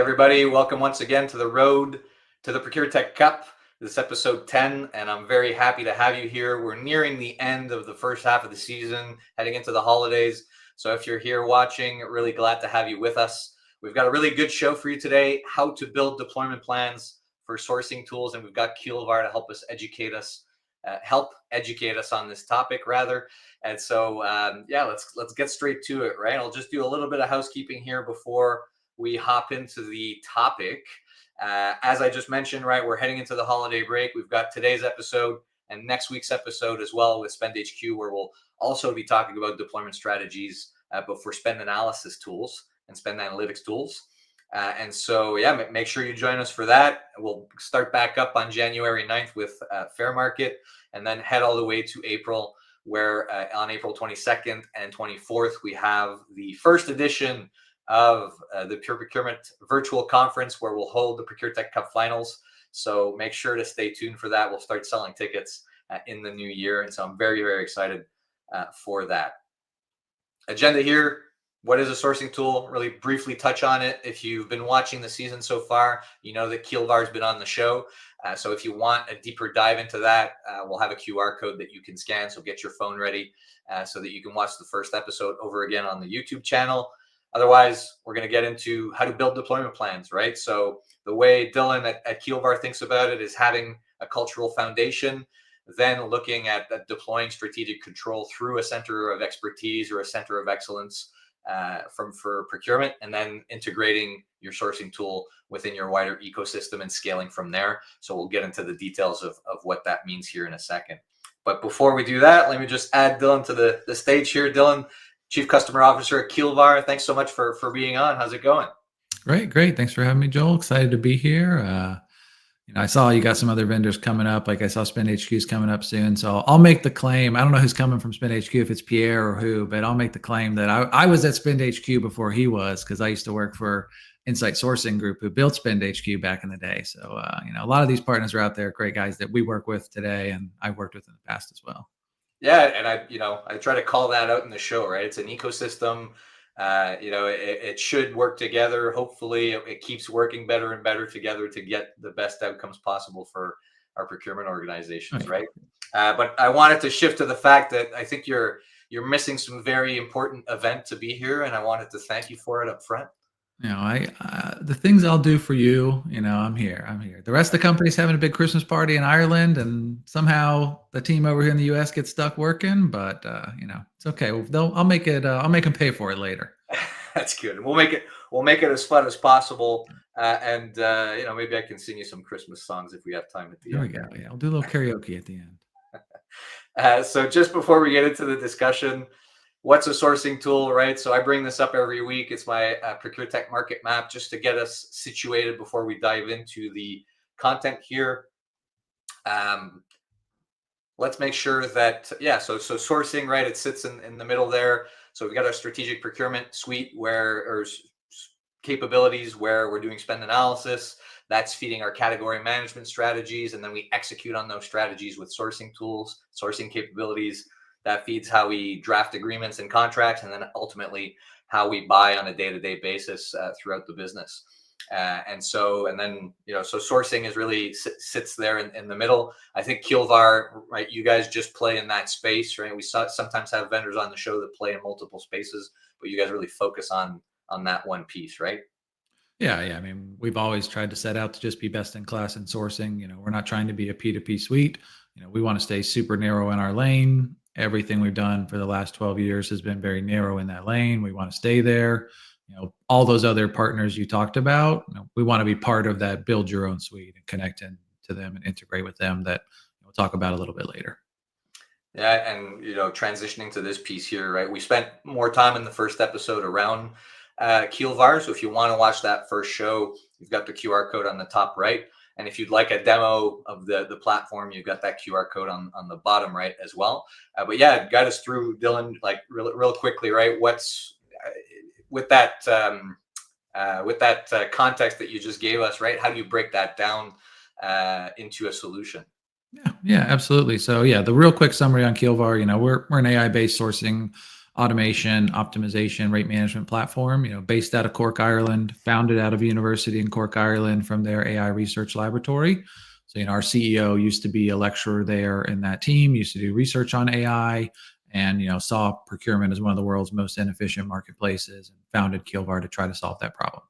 everybody. Welcome once again to the road to the Procure Tech Cup. This is episode 10, and I'm very happy to have you here. We're nearing the end of the first half of the season, heading into the holidays. So if you're here watching, really glad to have you with us. We've got a really good show for you today, how to build deployment plans for sourcing tools, and we've got Keelvar to help educate us on this topic, rather. And so, let's get straight to it, right? I'll just do a little bit of housekeeping here before we hop into the topic. As I just mentioned, right, we're heading into the holiday break. We've got today's episode and next week's episode as well with Spend HQ, where we'll also be talking about deployment strategies, but for spend analysis tools and spend analytics tools. And so, make sure you join us for that. We'll start back up on January 9th with Fair Market, and then head all the way to April, where on April 22nd and 24th, we have the first edition of the Pure Procurement virtual conference, where we'll hold the Procure Tech Cup finals. So make sure to stay tuned for that. We'll start selling tickets in the new year. And so I'm very, very excited for that. Agenda here. What is a sourcing tool? Really briefly touch on it. If you've been watching the season so far, you know that Keelvar has been on the show. So if you want a deeper dive into that, we'll have a QR code that you can scan. So get your phone ready so that you can watch the first episode over again on the YouTube channel. Otherwise, we're going to get into how to build deployment plans, right? So the way Dylan at Keelvar thinks about it is having a cultural foundation, then looking at deploying strategic control through a center of expertise or a center of excellence for procurement, and then integrating your sourcing tool within your wider ecosystem and scaling from there. So we'll get into the details of what that means here in a second. But before we do that, let me just add Dylan to the stage here. Dylan, Chief Customer Officer at Keelvar, thanks so much for being on. How's it going? Great. Thanks for having me, Joel. Excited to be here. I saw you got some other vendors coming up. Like I saw Spend HQ is coming up soon. So I'll make the claim. I don't know who's coming from Spend HQ, if it's Pierre or who, but I'll make the claim that I was at Spend HQ before he was, because I used to work for Insight Sourcing Group, who built Spend HQ back in the day. So, a lot of these partners are out there, great guys that we work with today, and I've worked with in the past as well. Yeah, and I try to call that out in the show, right? It's an ecosystem. It should work together. Hopefully, it keeps working better and better together to get the best outcomes possible for our procurement organizations, right? But I wanted to shift to the fact that I think you're missing some very important event to be here, and I wanted to thank you for it up front. The things I'll do for you, I'm here. The rest of the company's having a big Christmas party in Ireland, and somehow the team over here in the US gets stuck working, but it's okay. I'll make them pay for it later. That's good. We'll make it as fun as possible. And maybe I can sing you some Christmas songs if we have time at the end. There we go. Yeah, I'll do a little karaoke at the end. So just before we get into the discussion, what's a sourcing tool, right? So I bring this up every week. It's my Procure Tech market map, just to get us situated before we dive into the content here. Let's make sure that, so sourcing, right? It sits in the middle there. So we've got our strategic procurement suite or capabilities where we're doing spend analysis. That's feeding our category management strategies. And then we execute on those strategies with sourcing tools, sourcing capabilities. That feeds how we draft agreements and contracts, and then ultimately how we buy on a day-to-day basis throughout the business. So sourcing is really sits there in the middle. I think Keelvar, right? You guys just play in that space, right? We sometimes have vendors on the show that play in multiple spaces, but you guys really focus on that one piece, right? Yeah. I mean, we've always tried to set out to just be best in class in sourcing. We're not trying to be a P2P suite. We want to stay super narrow in our lane. Everything we've done for the last 12 years has been very narrow in that lane. We want to stay there. All those other partners you talked about, we want to be part of that build your own suite and connect to them and integrate with them, that we'll talk about a little bit later. Yeah. And, transitioning to this piece here, right? We spent more time in the first episode around Keelvar. So if you want to watch that first show, you've got the QR code on the top right. And if you'd like a demo of the platform, you've got that QR code on the bottom right as well. Guide us through, Dylan, like real quickly, right? What's with that context that you just gave us, right? How do you break that down into a solution? Yeah, absolutely. So the real quick summary on Keelvar, we're an AI-based sourcing automation, optimization, rate management platform, based out of Cork, Ireland, founded out of a university in Cork, Ireland from their AI research laboratory. So, our CEO used to be a lecturer there in that team, used to do research on AI, and saw procurement as one of the world's most inefficient marketplaces and founded Keelvar to try to solve that problem.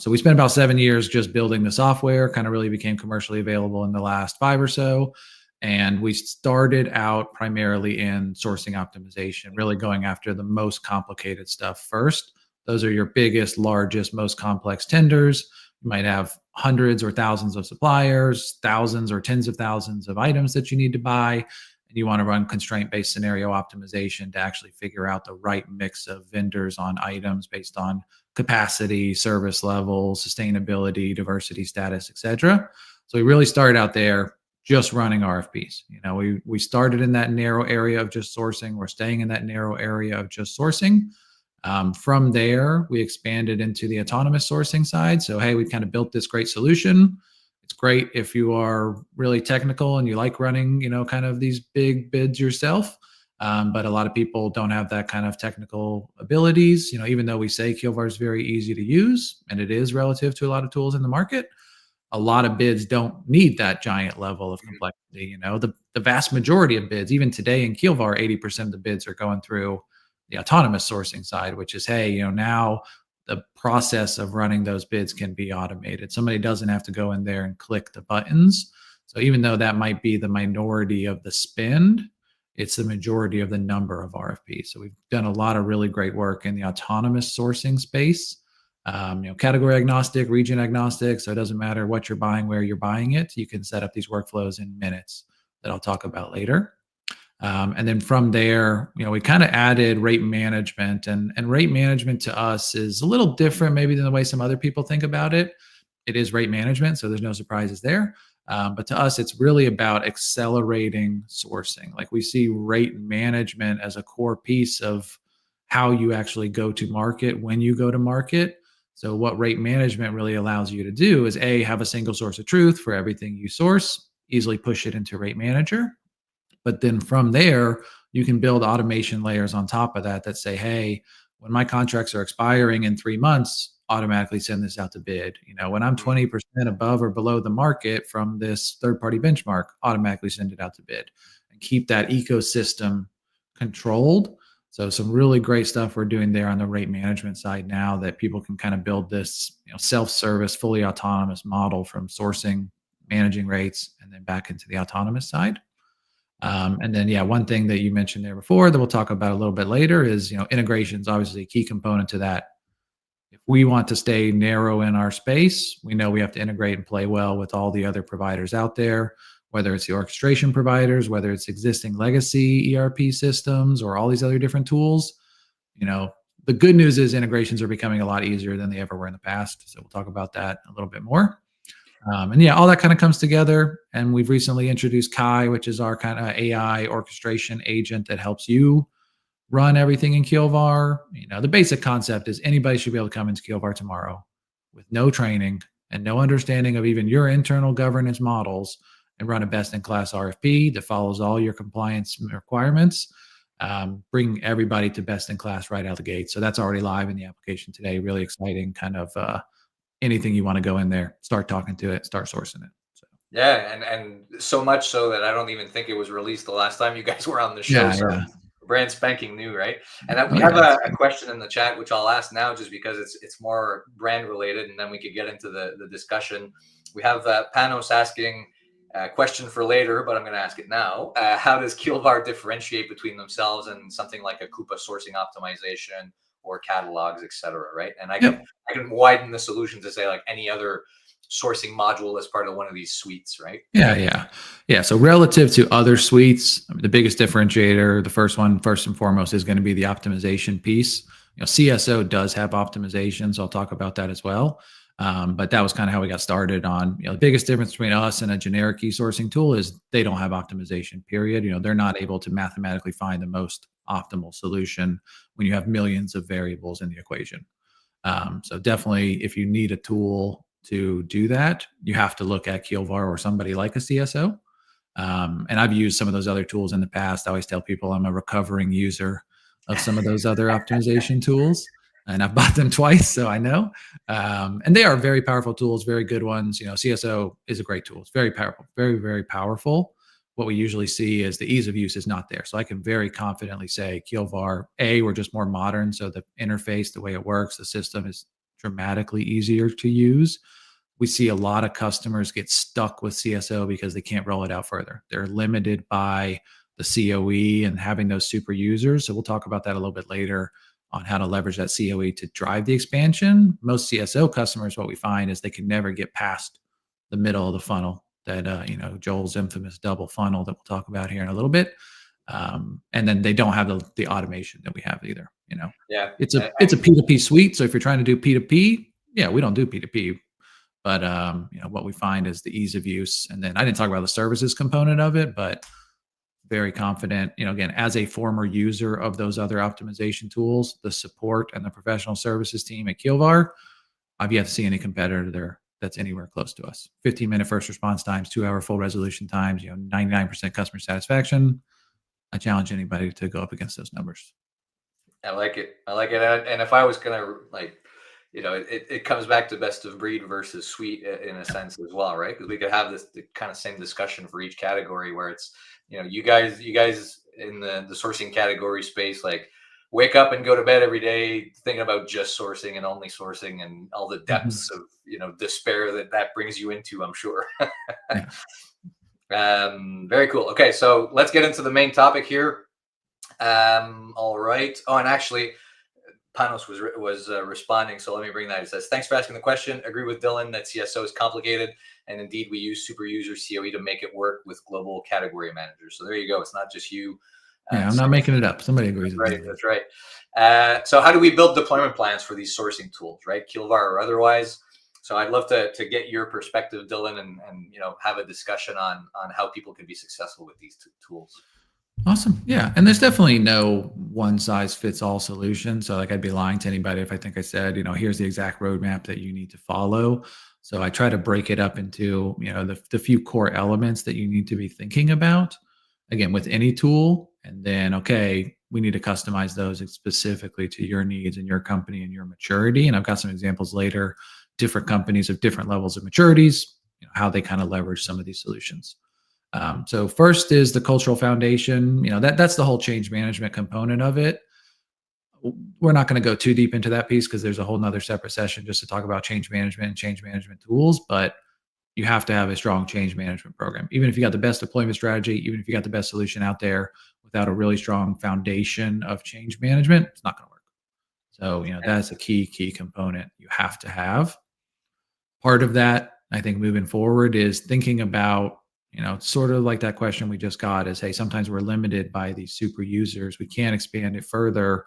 So we spent about 7 years just building the software, kind of really became commercially available in the last 5 or so. And we started out primarily in sourcing optimization, really going after the most complicated stuff first. Those are your biggest, largest, most complex tenders. You might have hundreds or thousands of suppliers, thousands or tens of thousands of items that you need to buy. And you want to run constraint-based scenario optimization to actually figure out the right mix of vendors on items based on capacity, service level, sustainability, diversity status, etc. So we really started out there just running RFPs. We started in that narrow area of just sourcing. We're staying in that narrow area of just sourcing. From there, we expanded into the autonomous sourcing side. So, hey, we kind of built this great solution. It's great if you are really technical and you like running, kind of these big bids yourself. But a lot of people don't have that kind of technical abilities. Even though we say Keelvar is very easy to use, and it is relative to a lot of tools in the market, a lot of bids don't need that giant level of complexity. The vast majority of bids, even today in Keelvar, 80% of the bids are going through the autonomous sourcing side, which is, hey, now the process of running those bids can be automated. Somebody doesn't have to go in there and click the buttons. So even though that might be the minority of the spend, it's the majority of the number of RFPs. So we've done a lot of really great work in the autonomous sourcing space. Category agnostic, region agnostic. So it doesn't matter what you're buying, where you're buying it. You can set up these workflows in minutes that I'll talk about later. And then from there, we kind of added rate management, and rate management to us is a little different maybe than the way some other people think about it. It is rate management, so there's no surprises there. But to us, it's really about accelerating sourcing. Like, we see rate management as a core piece of how you actually go to market when you go to market. So what rate management really allows you to do is have a single source of truth for everything you source, easily push it into Rate Manager. But then from there, you can build automation layers on top of that say, hey, when my contracts are expiring in 3 months, automatically send this out to bid. When I'm 20% above or below the market from this third-party benchmark, automatically send it out to bid, and keep that ecosystem controlled. So some really great stuff we're doing there on the rate management side now, that people can kind of build this self-service, fully autonomous model from sourcing, managing rates, and then back into the autonomous side. And then, one thing that you mentioned there before that we'll talk about a little bit later is, integration is obviously a key component to that. If we want to stay narrow in our space, we know we have to integrate and play well with all the other providers out there, whether it's the orchestration providers, whether it's existing legacy ERP systems, or all these other different tools. The good news is integrations are becoming a lot easier than they ever were in the past. So we'll talk about that a little bit more. And all that kind of comes together. And we've recently introduced Kai, which is our kind of AI orchestration agent that helps you run everything in Keelvar. The basic concept is anybody should be able to come into Keelvar tomorrow with no training and no understanding of even your internal governance models, and run a best-in-class RFP that follows all your compliance requirements. Bring everybody to best-in-class right out the gate. So that's already live in the application today. Really exciting, kind of anything you want to go in there, start talking to it, start sourcing it. So. Yeah, and so much so that I don't even think it was released the last time you guys were on the show. Yeah. Brand spanking new, right? And we have a question in the chat, which I'll ask now, just because it's more brand related, and then we could get into the discussion. We have Panos asking a question for later, but I'm going to ask it now. How does Keelvar differentiate between themselves and something like a Coupa sourcing optimization or catalogs, etc., right? And I can widen the solution to say like any other sourcing module as part of one of these suites, right? Yeah. So relative to other suites, the biggest differentiator, the first and foremost, is going to be the optimization piece. CSO does have optimization, so I'll talk about that as well. But that was kind of how we got started on, the biggest difference between us and a generic e-sourcing tool is they don't have optimization, period. They're not able to mathematically find the most optimal solution when you have millions of variables in the equation. So definitely, if you need a tool to do that, you have to look at Keelvar or somebody like a CSO. And I've used some of those other tools in the past. I always tell people I'm a recovering user of some of those other optimization tools, and I've bought them twice, so I know. And they are very powerful tools, very good ones. CSO is a great tool. It's very powerful, very, very powerful. What we usually see is the ease of use is not there. So I can very confidently say Keelvar, we're just more modern. So the interface, the way it works, the system is dramatically easier to use. We see a lot of customers get stuck with CSO because they can't roll it out further. They're limited by the COE and having those super users. So we'll talk about that a little bit later on how to leverage that COE to drive the expansion. Most CSO customers, what we find is they can never get past the middle of the funnel, that Joel's infamous double funnel that we'll talk about here in a little bit. And then they don't have the automation that we have either. Yeah. It's a P2P suite. So if you're trying to do P2P, yeah, we don't do P2P. But what we find is the ease of use. And then I didn't talk about the services component of it, but very confident, again, as a former user of those other optimization tools, the support and the professional services team at Keelvar, I've yet to see any competitor there that's anywhere close to us. 15-minute first response times, 2-hour full resolution times, 99% customer satisfaction. I challenge anybody to go up against those numbers. I like it. And if I was going to it comes back to best of breed versus suite in a sense as well, right? Because we could have the kind of same discussion for each category where it's, you guys in the sourcing category space, like wake up and go to bed every day thinking about just sourcing and only sourcing and all the depths of, despair that brings you into, I'm sure. Very cool. Okay. So let's get into the main topic here. All right. Oh, and actually, Panos was responding, so let me bring that. It says, thanks for asking the question. Agree with Dylan that CSO is complicated, and indeed we use super user COE to make it work with global category managers. So there you go. It's not just you. I'm not making it up. Somebody agrees with me. That's right. So how do we build deployment plans for these sourcing tools, right? Keelvar or otherwise. So I'd love to get your perspective, Dylan, and have a discussion on how people can be successful with these tools. Awesome. Yeah. And there's definitely no one size fits all solution. So I'd be lying to anybody if I think I said, here's the exact roadmap that you need to follow. So I try to break it up into, the few core elements that you need to be thinking about, again, with any tool. And then, okay, we need to customize those specifically to your needs and your company and your maturity. And I've got some examples later, different companies of different levels of maturities, how they kind of leverage some of these solutions. So first is the cultural foundation. That's the whole change management component of it. We're not going to go too deep into that piece because there's a whole nother separate session just to talk about change management and change management tools. But you have to have a strong change management program. Even if you got the best deployment strategy, even if you got the best solution out there, without a really strong foundation of change management, it's not going to work. So, that's a key component you have to have. Part of that, I think, moving forward is thinking about, sort of like that question we just got is, hey, sometimes we're limited by these super users. We can't expand it further.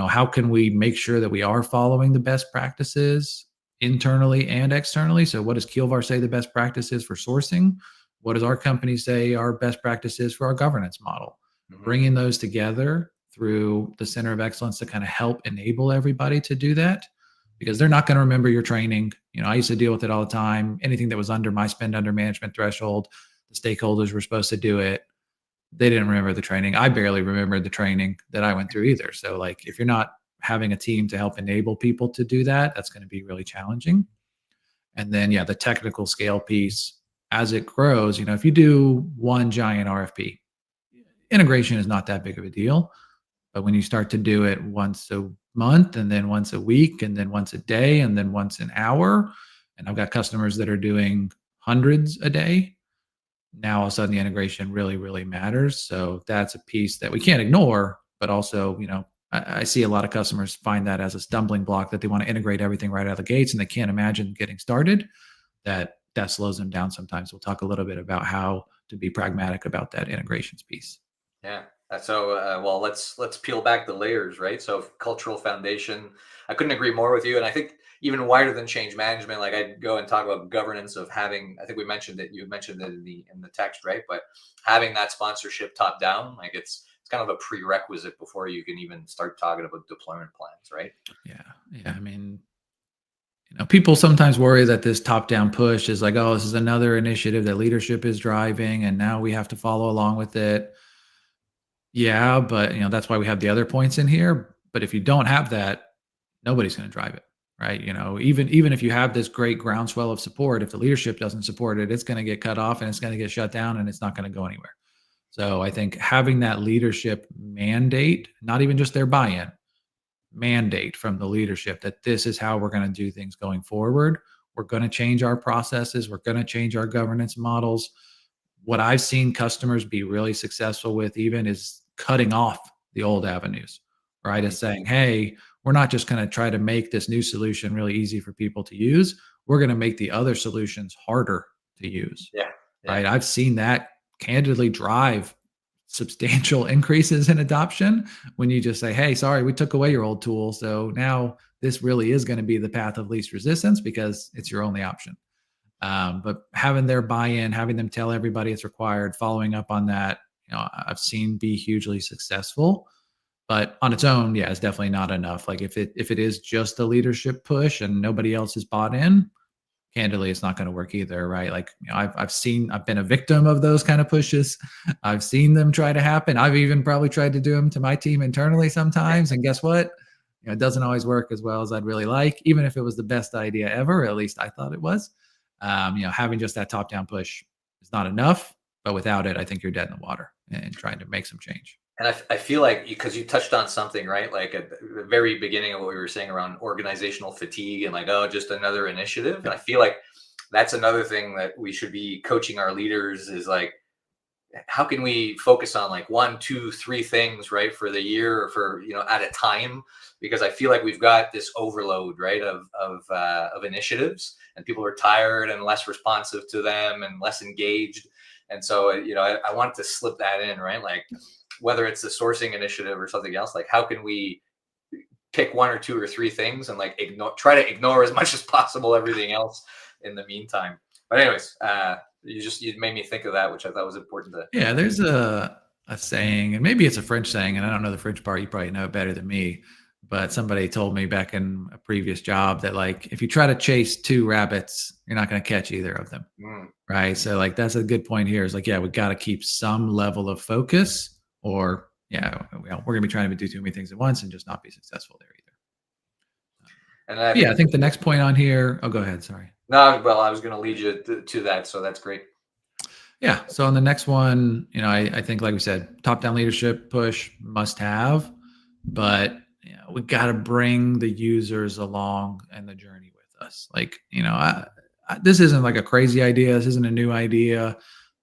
How can we make sure that we are following the best practices internally and externally? So what does Keelvar say the best practices for sourcing? What does our company say our best practices for our governance model? Mm-hmm. Bringing those together through the center of excellence to kind of help enable everybody to do that, because they're not going to remember your training. I used to deal with it all the time. Anything that was under my spend under management threshold, the stakeholders were supposed to do it. They didn't remember the training. I barely remembered the training that I went through either. So if you're not having a team to help enable people to do that, that's going to be really challenging. And then, the technical scale piece, as it grows, if you do one giant RFP, integration is not that big of a deal. But when you start to do it once a month, and then once a week, and then once a day, and then once an hour, and I've got customers that are doing hundreds a day, now all of a sudden the integration really, really matters. So that's a piece that we can't ignore, but also, I see a lot of customers find that as a stumbling block, that they want to integrate everything right out of the gates and they can't imagine getting started. That slows them down sometimes. We'll talk a little bit about how to be pragmatic about that integrations piece. Yeah. So, well, let's peel back the layers, right? So cultural foundation, I couldn't agree more with you. And I think even wider than change management, like I'd go and talk about governance of having, I think you mentioned it in the text, right? But having that sponsorship top down, like it's kind of a prerequisite before you can even start talking about deployment plans, right? Yeah. I mean, people sometimes worry that this top down push is like, oh, this is another initiative that leadership is driving, and now we have to follow along with it. Yeah, but that's why we have the other points in here. But if you don't have that, nobody's going to drive it, right? Even if you have this great groundswell of support, if the leadership doesn't support it, it's going to get cut off and it's going to get shut down and it's not going to go anywhere. So I think having that leadership mandate, not even just their buy-in, mandate from the leadership that this is how we're going to do things going forward. We're going to change our processes. We're going to change our governance models. What I've seen customers be really successful with even is cutting off the old avenues, right? Is saying, hey, we're not just going to try to make this new solution really easy for people to use. We're going to make the other solutions harder to use, Yeah. Yeah. right? I've seen that candidly drive substantial increases in adoption when you just say, hey, sorry, we took away your old tool. So now this really is going to be the path of least resistance because it's your only option. But having their buy-in, having them tell everybody it's required, following up on that, I've seen be hugely successful. But on its own, yeah, it's definitely not enough. Like if it is just a leadership push and nobody else is bought in, candidly, it's not going to work either, right? Like, I've been a victim of those kind of pushes. I've seen them try to happen. I've even probably tried to do them to my team internally sometimes. And guess what? It doesn't always work as well as I'd really like, even if it was the best idea ever. At least I thought it was. Having just that top down push is not enough. But without it, I think you're dead in the water and trying to make some change. And I feel like because you touched on something, right? Like at the very beginning of what we were saying around organizational fatigue and like, oh, just another initiative. And I feel like that's another thing that we should be coaching our leaders is like, how can we focus on like one, two, three things, right, for the year or for, at a time? Because I feel like we've got this overload, right, of initiatives, and people are tired and less responsive to them and less engaged. And so, I wanted to slip that in, right? Like whether it's the sourcing initiative or something else, like how can we pick one or two or three things and like try to ignore as much as possible everything else in the meantime. But anyways, you made me think of that, which I thought was important to. Yeah, there's a saying, and maybe it's a French saying, and I don't know the French part. You probably know it better than me. But somebody told me back in a previous job that like if you try to chase two rabbits, you're not going to catch either of them, right? So like that's a good point here. Is like yeah, we got to keep some level of focus, or yeah, we're going to be trying to do too many things at once and just not be successful there either. And I think the next point on here. Oh, go ahead. Sorry. No, well, I was going to lead you to that, so that's great. Yeah. So on the next one, I think, like we said, top-down leadership push must have, but we got to bring the users along and the journey with us. Like, this isn't like a crazy idea. This isn't a new idea.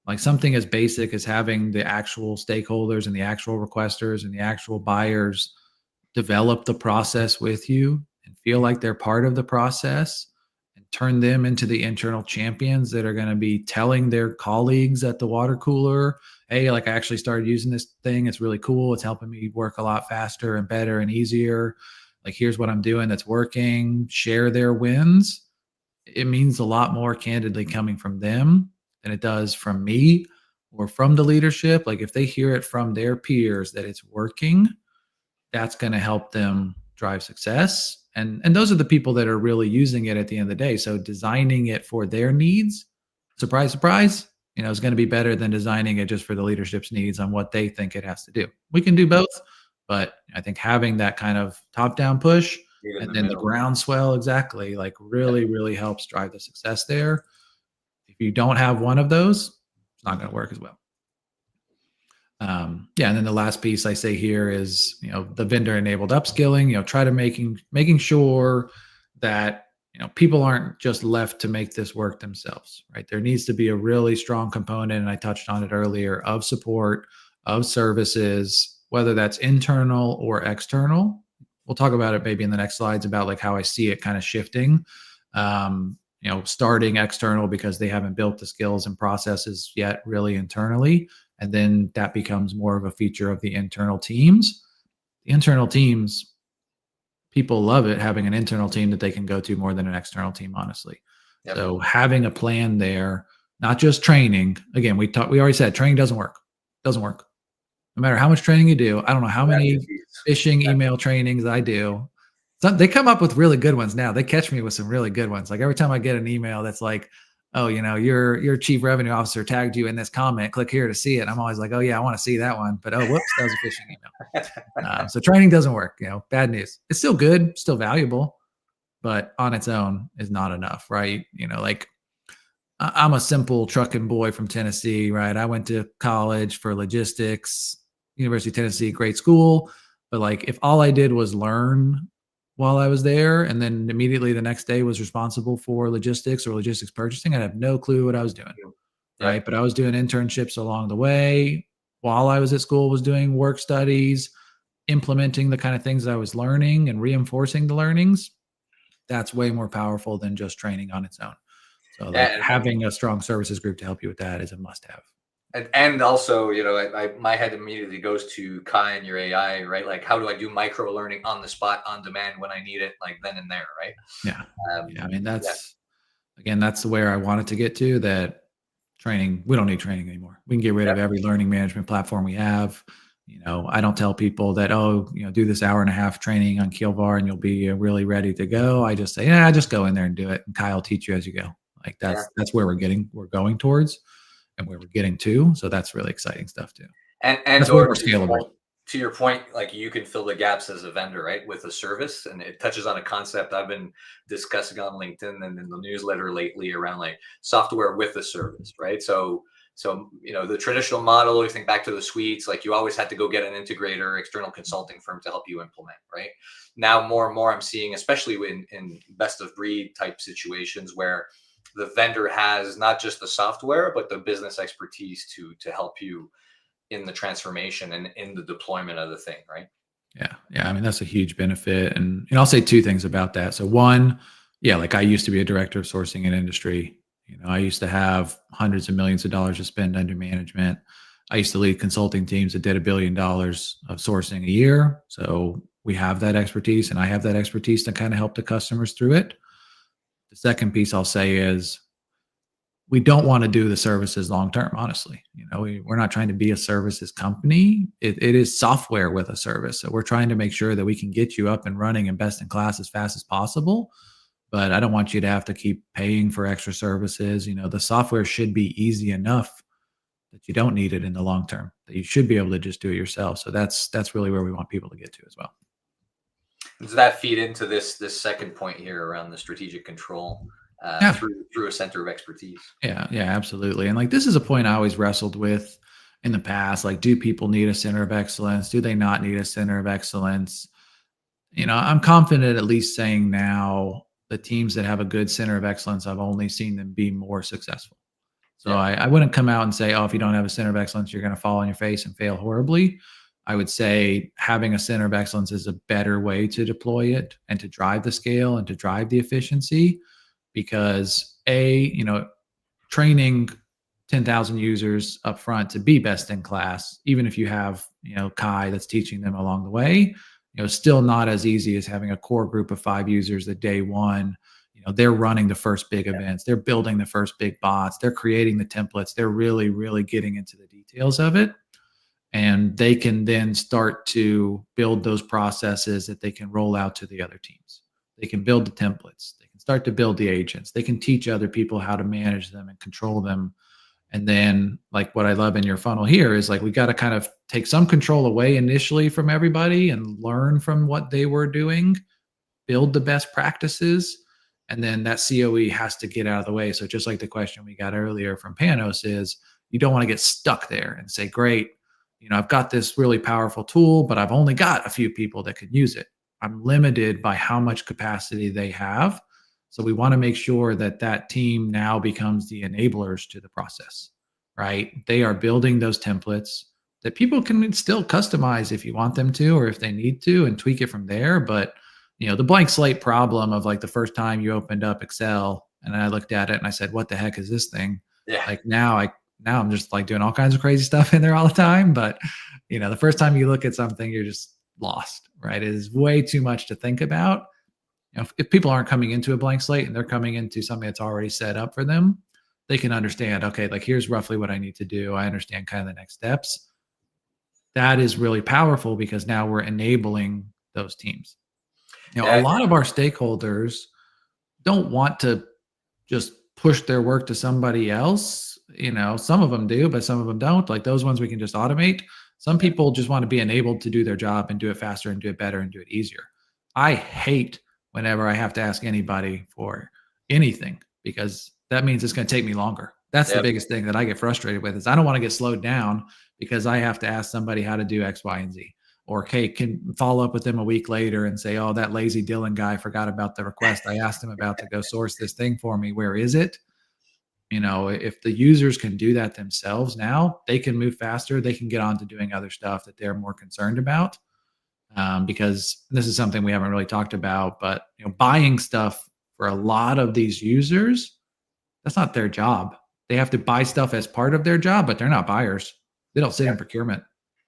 Like something as basic as having the actual stakeholders and the actual requesters and the actual buyers develop the process with you and feel like they're part of the process, turn them into the internal champions that are going to be telling their colleagues at the water cooler, hey, like I actually started using this thing. It's really cool. It's helping me work a lot faster and better and easier. Like, here's what I'm doing that's working. Share their wins. It means a lot more candidly coming from them than it does from me or from the leadership. Like if they hear it from their peers that it's working, that's going to help them drive success. And those are the people that are really using it at the end of the day. So designing it for their needs, surprise, surprise, is going to be better than designing it just for the leadership's needs on what they think it has to do. We can do both, but I think having that kind of top-down push and then the groundswell, exactly, like really, really helps drive the success there. If you don't have one of those, it's not going to work as well. And then the last piece I say here is, the vendor enabled upskilling, try to making sure that, people aren't just left to make this work themselves, right? There needs to be a really strong component, and I touched on it earlier, of support, of services, whether that's internal or external. We'll talk about it maybe in the next slides about like how I see it kind of shifting, starting external because they haven't built the skills and processes yet really internally. And then that becomes more of a feature of the internal teams. The internal teams, people love it, having an internal team that they can go to more than an external team, honestly. Yep. So having a plan there, not just training. Again, we already said training doesn't work. Doesn't work. No matter how much training you do. I don't know how many phishing email trainings I do. They come up with really good ones now. They catch me with some really good ones. Like every time I get an email that's like, oh, your chief revenue officer tagged you in this comment. Click here to see it. I'm always like, oh yeah, I want to see that one. But oh, whoops, that was a phishing email. So training doesn't work. Bad news. It's still good, still valuable, but on its own is not enough, right? Like I'm a simple trucking boy from Tennessee, right? I went to college for logistics, University of Tennessee, great school. But like if all I did was learn while I was there and then immediately the next day was responsible for logistics or logistics purchasing, I'd have no clue what I was doing, right? Yep. But I was doing internships along the way while I was at school, was doing work studies, implementing the kind of things I was learning and reinforcing the learnings. That's way more powerful than just training on its own. So like Yeah, having a strong services group to help you with that is a must have. and also, my head immediately goes to Kai and your AI, right? Like, how do I do micro learning on the spot, on demand when I need it, like then and there, right? Yeah. Um, Yeah. I mean, yeah, that's where I wanted to get to, that training, we don't need training anymore. We can get rid yeah, of every learning management platform we have. I don't tell people that, oh, do this hour and a half training on Keelvar and you'll be really ready to go. I just say, yeah, just go in there and do it. And Kyle will teach you as you go. Like yeah. that's where we're going towards and where we're getting to. So that's really exciting stuff too. And That's way or more scalable. to your point, like you can fill the gaps as a vendor, right, with a service, and it touches on a concept I've been discussing on LinkedIn and in the newsletter lately around like software with a service, right? So the traditional model, you think back to the suites, like you always had to go get an integrator, external consulting firm to help you implement, right? Now more and more I'm seeing, especially in best of breed type situations where the vendor has not just the software but the business expertise to help you in the transformation and in the deployment of the thing, right? Yeah. Yeah. I mean, that's a huge benefit. And I'll say two things about that. So one, yeah, like I used to be a director of sourcing in industry. I used to have hundreds of millions of dollars to spend under management. I used to lead consulting teams that did $1 billion of sourcing a year. So we have that expertise and I have that expertise to kind of help the customers through it. The second piece I'll say is we don't want to do the services long term, honestly. We're not trying to be a services company. It is software with a service. So we're trying to make sure that we can get you up and running and best in class as fast as possible. But I don't want you to have to keep paying for extra services. The software should be easy enough that you don't need it in the long term, that you should be able to just do it yourself. So that's really where we want people to get to as well. Does that feed into this second point here around the strategic control Yeah. through a center of expertise? Yeah, yeah, absolutely. And like this is a point I always wrestled with in the past. Like, do people need a center of excellence? Do they not need a center of excellence? I'm confident at least saying now the teams that have a good center of excellence, I've only seen them be more successful. So Yeah, I wouldn't come out and say, oh, if you don't have a center of excellence, you're going to fall on your face and fail horribly. I would say having a center of excellence is a better way to deploy it and to drive the scale and to drive the efficiency because training 10,000 users up front to be best in class, even if you have, Kai that's teaching them along the way, still not as easy as having a core group of 5 users that day one, they're running the first big events, they're building the first big bots, they're creating the templates, they're really, really getting into the details of it. And they can then start to build those processes that they can roll out to the other teams. They can build the templates. They can start to build the agents. They can teach other people how to manage them and control them. And then, like, what I love in your funnel here is like, we got to kind of take some control away initially from everybody and learn from what they were doing, build the best practices. And then that COE has to get out of the way. So just like the question we got earlier from Panos is, you don't want to get stuck there and say, great, I've got this really powerful tool, but I've only got a few people that could use it. I'm limited by how much capacity they have. So we want to make sure that that team now becomes the enablers to the process, right? They are building those templates that people can still customize if you want them to, or if they need to, and tweak it from there. But, the blank slate problem of like the first time you opened up Excel and I looked at it and I said, what the heck is this thing? yeah, Like now I'm just like doing all kinds of crazy stuff in there all the time. But, the first time you look at something, you're just lost, right? It is way too much to think about. If people aren't coming into a blank slate and they're coming into something that's already set up for them, they can understand, okay, like here's roughly what I need to do. I understand kind of the next steps. That is really powerful because now we're enabling those teams. A yeah, lot of our stakeholders don't want to just push their work to somebody else. Some of them do, but some of them don't. Like those ones we can just automate. Some Yeah. people just want to be enabled to do their job and do it faster and do it better and do it easier. I hate whenever I have to ask anybody for anything because that means it's going to take me longer. That's the Yep. biggest thing that I get frustrated with is I don't want to get slowed down because I have to ask somebody how to do X, Y, and Z. Or hey, can follow up with them a week later and say, oh, that lazy Dylan guy forgot about the request I asked him about to go source this thing for me. Where is it? If the users can do that themselves now, they can move faster. They can get on to doing other stuff that they're more concerned about. Because this is something we haven't really talked about, but buying stuff for a lot of these users, that's not their job. They have to buy stuff as part of their job, but they're not buyers. They don't sit in procurement,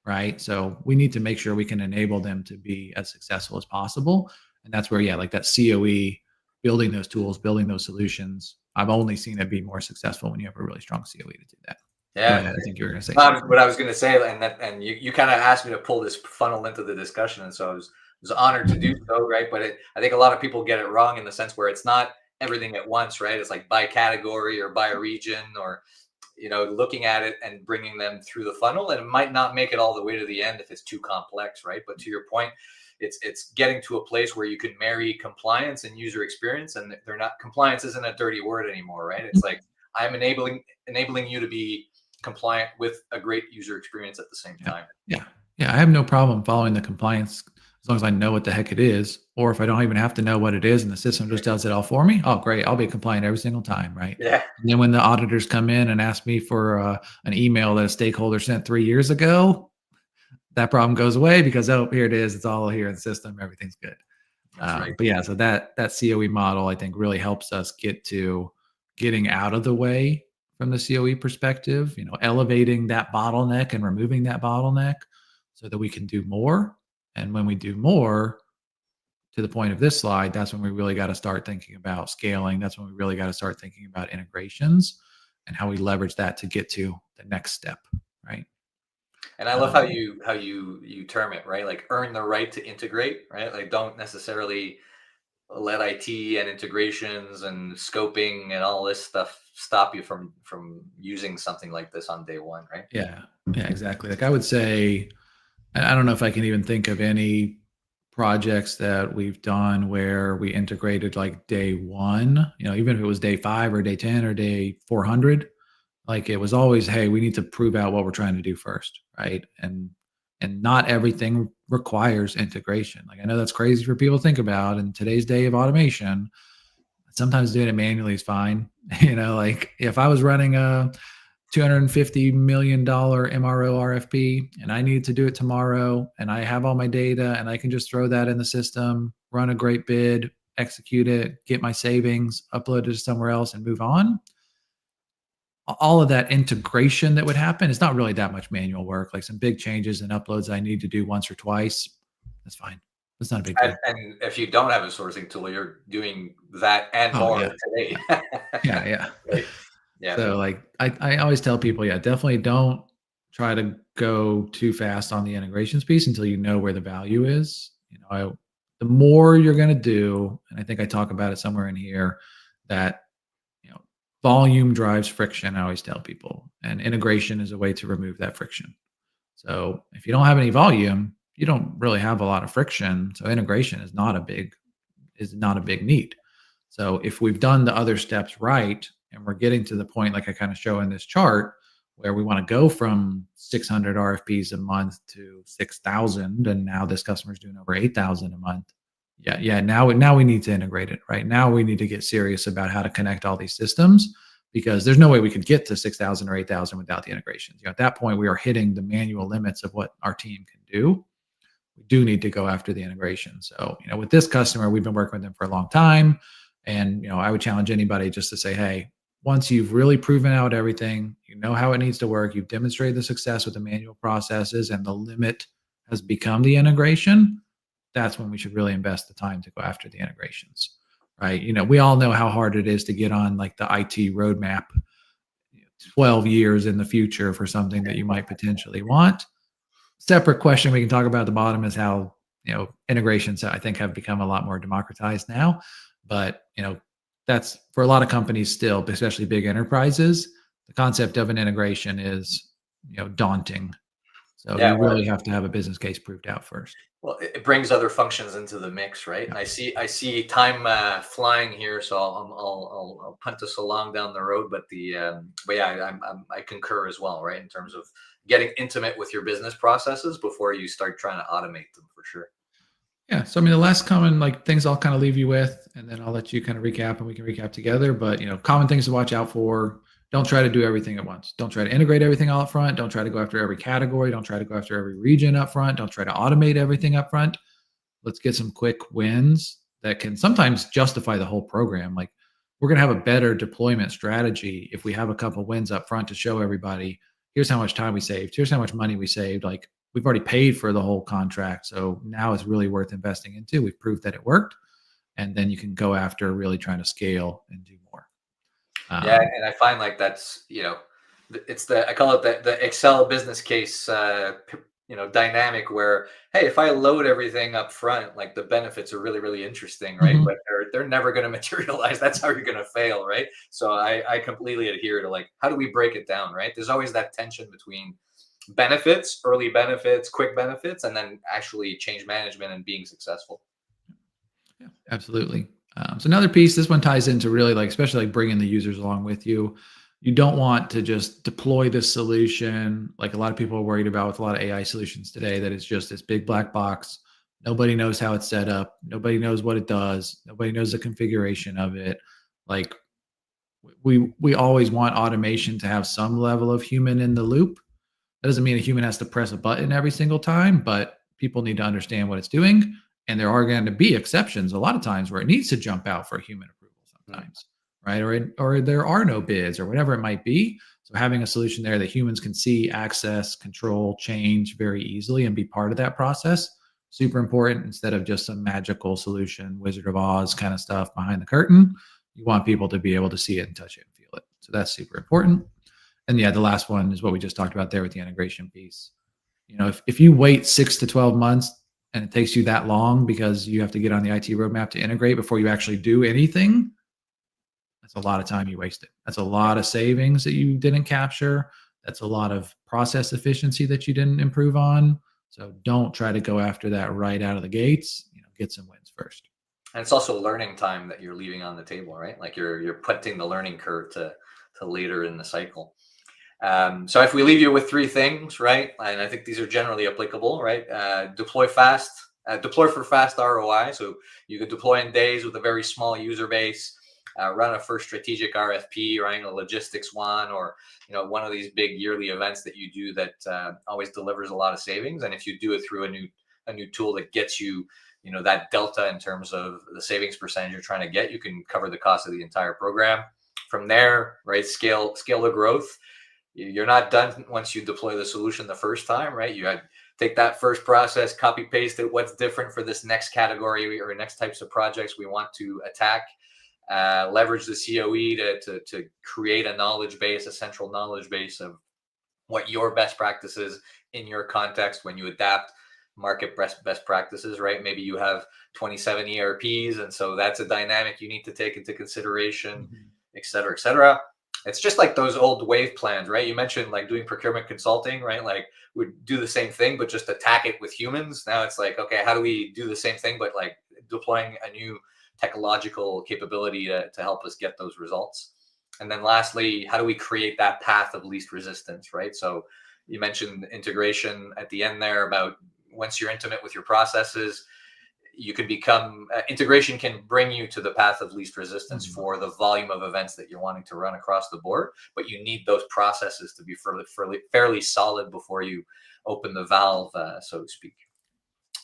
right? So we need to make sure we can enable them to be as successful as possible. And that's where, like that COE, building those tools, building those solutions. I've only seen it be more successful when you have a really strong COE to do that. Go Yeah. ahead. I think you were going to say something. What I was going to say, and you kind of asked me to pull this funnel into the discussion, and so I was honored to do so, right? But I think a lot of people get it wrong in the sense where it's not everything at once, right? It's like by category or by region, or looking at it and bringing them through the funnel, and it might not make it all the way to the end if it's too complex, right? But to your point, it's getting to a place where you can marry compliance and user experience, and they're not compliance isn't a dirty word anymore, right? It's like I'm enabling you to be compliant with a great user experience at the same time. Yeah. I have no problem following the compliance as long as I know what the heck it is, or if I don't even have to know what it is and the system just does it all for me. Oh, great. I'll be compliant every single time. Right. Yeah. And then when the auditors come in and ask me for an email that a stakeholder sent 3 years ago, that problem goes away because, oh, here it is. It's all here in the system. Everything's good. That's right. But yeah, so that COE model, I think, really helps us get to getting out of the way from the COE perspective, elevating that bottleneck and removing that bottleneck so that we can do more. And when we do more, to the point of this slide, that's when we really got to start thinking about scaling. That's when we really got to start thinking about integrations and how we leverage that to get to the next step, right? And I love how you term it, right? Like earn the right to integrate, right? Like don't necessarily let IT and integrations and scoping and all this stuff stop you from using something like this on day one, right? Yeah, exactly. Like I would say, I don't know if I can even think of any projects that we've done where we integrated like day one, even if it was day 5 or day 10 or day 400, like it was always, hey, we need to prove out what we're trying to do first, right? And not everything requires integration. Like I know that's crazy for people to think about in today's day of automation. Sometimes doing it manually is fine. Like if I was running a $250 million MRO RFP and I need to do it tomorrow and I have all my data and I can just throw that in the system, run a great bid, execute it, get my savings, upload it to somewhere else and move on. All of that integration that would happen, it's not really that much manual work, like some big changes and uploads I need to do once or twice. That's fine. That's not a big deal. And if you don't have a sourcing tool, you're doing that and Oh more yeah. today. Yeah. Right. Yeah. So like I always tell people, definitely don't try to go too fast on the integrations piece until you know where the value is. The more you're going to do, and I think I talk about it somewhere in here, that volume drives friction. I always tell people, and integration is a way to remove that friction. So if you don't have any volume, you don't really have a lot of friction. So integration is not a big need. So if we've done the other steps right, and we're getting to the point, like I kind of show in this chart, where we want to go from 600 RFPs a month to 6,000, and now this customer's doing over 8,000 a month. Yeah. Now we need to integrate it, right? Now we need to get serious about how to connect all these systems because there's no way we could get to 6,000 or 8,000 without the integrations. At that point, we are hitting the manual limits of what our team can do. We do need to go after the integration. So, with this customer, we've been working with them for a long time. And, I would challenge anybody just to say, hey, once you've really proven out everything, you know how it needs to work, you've demonstrated the success with the manual processes and the limit has become the integration, that's when we should really invest the time to go after the integrations, right? We all know how hard it is to get on like the IT roadmap 12 years in the future for something that you might potentially want. Separate question we can talk about at the bottom is how, integrations I think have become a lot more democratized now. But, that's for a lot of companies still, especially big enterprises, the concept of an integration is, daunting. So Yeah, you really have to have a business case proved out first. well, it brings other functions into the mix, right? Yeah. And I see time flying here, so I'll punt us along down the road. But yeah, I concur as well, right? In terms of getting intimate with your business processes before you start trying to automate them, for sure. Yeah. So I mean, the last common things I'll kind of leave you with, and then I'll let you kind of recap, and we can recap together. But common things to watch out for. Don't try to do everything at once. Don't try to integrate everything all up front. Don't try to go after every category. Don't try to go after every region up front. Don't try to automate everything up front. Let's get some quick wins that can sometimes justify the whole program. Like, we're going to have a better deployment strategy if we have a couple wins up front to show everybody, here's how much time we saved, here's how much money we saved. Like, we've already paid for the whole contract, so now it's really worth investing into. We've proved that it worked, and then you can go after really trying to scale and do more. Yeah, and I find like that's it's I call it the Excel business case dynamic where, hey, if I load everything up front, like the benefits are really really interesting, right? Mhm. But they're never going to materialize. That's how you're going to fail, right? So I completely adhere to, like, how do we break it down, right? There's always that tension between benefits, early benefits, quick benefits, and then actually change management and being successful. Yeah, absolutely. So another piece, this one ties into really, like, especially like bringing the users along with you. You don't want to just deploy this solution like a lot of people are worried about with a lot of AI solutions today, that it's just this big black box. Nobody knows how it's set up. Nobody knows what it does. Nobody knows the configuration of it. Like, we always want automation to have some level of human in the loop. That doesn't mean a human has to press a button every single time, but people need to understand what it's doing. And there are going to be exceptions a lot of times where it needs to jump out for human approval Mm. sometimes, right? Or there are no bids or whatever it might be. So having a solution there that humans can see, access, control, change very easily and be part of that process, super important, instead of just some magical solution, Wizard of Oz kind of stuff behind the curtain. You want people to be able to see it and touch it and feel it. So that's super important. And yeah, the last one is what we just talked about there with the integration piece. If you wait 6 to 12 months and it takes you that long because you have to get on the IT roadmap to integrate before you actually do anything, that's a lot of time you wasted. That's a lot of savings that you didn't capture. That's a lot of process efficiency that you didn't improve on. So don't try to go after that right out of the gates. Get some wins first. And it's also learning time that you're leaving on the table, right? Like you're putting the learning curve to later in the cycle. So if we leave you with three things, right, and I think these are generally applicable, right? Deploy fast, deploy for fast ROI. So you could deploy in days with a very small user base. Run a first strategic RFP, running a logistics one, or one of these big yearly events that you do that always delivers a lot of savings. And if you do it through a new tool that gets you that delta in terms of the savings percentage you're trying to get, you can cover the cost of the entire program. From there, right, scale the growth. You're not done once you deploy the solution the first time, right? You had take that first process, copy paste it. What's different for this next category or next types of projects we want to attack? Leverage the COE to create a knowledge base, a central knowledge base of what your best practices in your context when you adapt market best practices, right? Maybe you have 27 ERPs, and so that's a dynamic you need to take into consideration, Mhm. et cetera, et cetera. It's just like those old wave plans, right? You mentioned like doing procurement consulting, right? Like we do the same thing, but just attack it with humans. Now it's like, okay, how do we do the same thing, but like deploying a new technological capability to help us get those results? And then lastly, how do we create that path of least resistance, right? So you mentioned integration at the end there about once you're intimate with your processes, you can become integration can bring you to the path of least resistance Mhm. for the volume of events that you're wanting to run across the board. But you need those processes to be fairly solid before you open the valve, so to speak.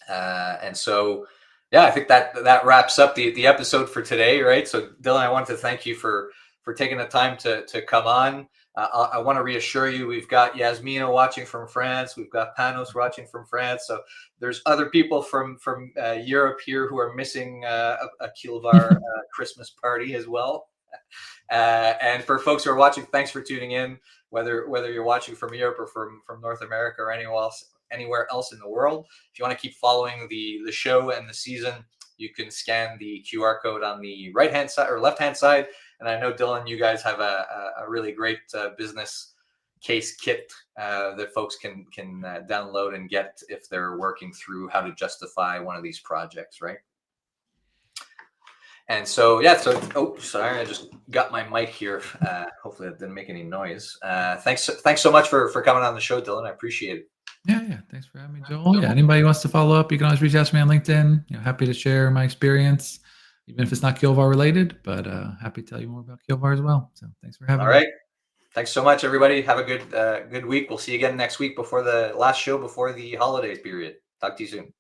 And so, yeah, I think that wraps up the episode for today, right? So, Dylan, I wanted to thank you for taking the time to come on. I want to reassure you, we've got Yasmina watching from France, we've got Panos watching from France. So there's other people from Europe here who are missing a Keelvar Christmas party as well. And for folks who are watching, thanks for tuning in. Whether you're watching from Europe or from North America or anywhere else in the world, if you want to keep following the show and the season, you can scan the QR code on the right-hand side or left-hand side. And I know, Dylan, you guys have a really great business case kit that folks can download and get if they're working through how to justify one of these projects, right? And so, yeah, oh, sorry, I just got my mic here. Hopefully that didn't make any noise. Thanks so much for coming on the show, Dylan. I appreciate it. Yeah. Thanks for having me, Joel. Yeah, anybody wants to follow up, you can always reach out to me on LinkedIn. Happy to share my experience, even if it's not Keelvar related, but happy to tell you more about Keelvar as well. So thanks for having me. All right. Thanks so much, everybody. Have a good week. We'll see you again next week before the last show before the holidays period. Talk to you soon.